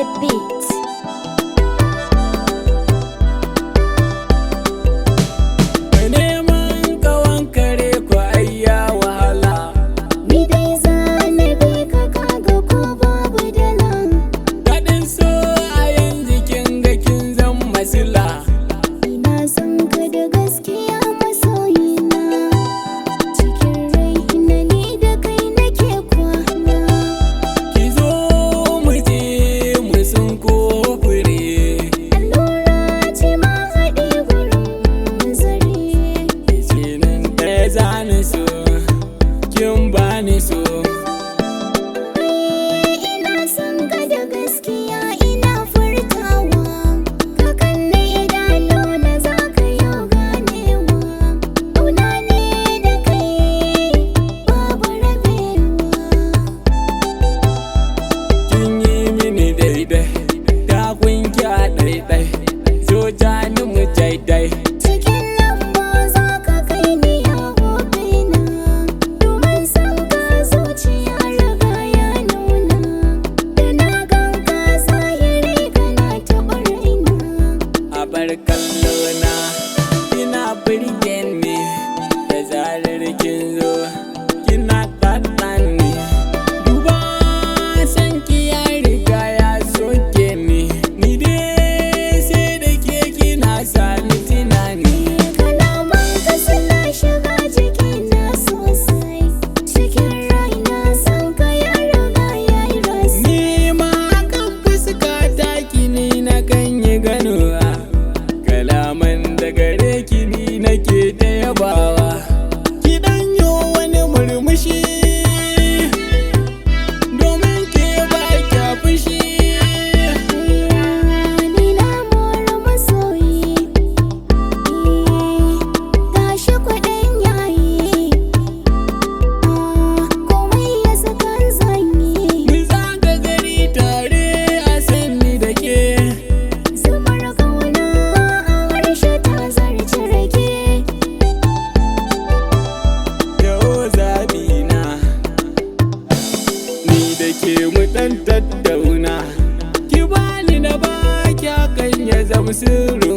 the beat. Neman kawan kare ko ayya wahala. Ni dai zane bi ka kaga ko babu dala. Daɗin so a yanzu kin ga kin zan masila. Ina son ka da gaskiya masoyina. Cikin rai na ni da kai nake kwana. Ki zo mu je mu sun ko fure. Allura ce ma haɗe gurin zare. Jinin ɗaya zani so, kin bani so. Ina son ka da gaskiya ina furtawa. Ka kalle idanu na za ka yau ganewa. Ƙauna ne da kai babu rabewa. Kin yi mini daidai, ta kunki a ɗaiɗai. Zo jani mu daidai. Cikin lamba za ka kai ni ya gobe na. Domin san ka zuciya riga ya nuna. Da na gan ka zahiri kana taɓa raina. A bar kallo na kina burge ni, da zarar kin zo kina ɗaɗa ni. Duba san ki ya riga ya soke ni, ni dai sai da ke kina sani tunani. Kalaman ka suna shiga jikina sosai. Cikin raina san ka ya riga ya yi rasa. Ni ma kan fuska taki ni na kan yi ganowa, kalaman da gare ki ni nake da yabawa. Ki dan yo wani murmushi, domin ke ba kya fushi. Ni na mora masoyi. Gashi kwaɗayin yayi. Komai ya saka zanyi. Mu zaga gari tare a sanni da ke. Zubar ƙauna a harshe ta zarci rake. Yau zaɓi na, ni da ke mu ɗan tattauna. Ki bani na ba kya kan ya zama sirru.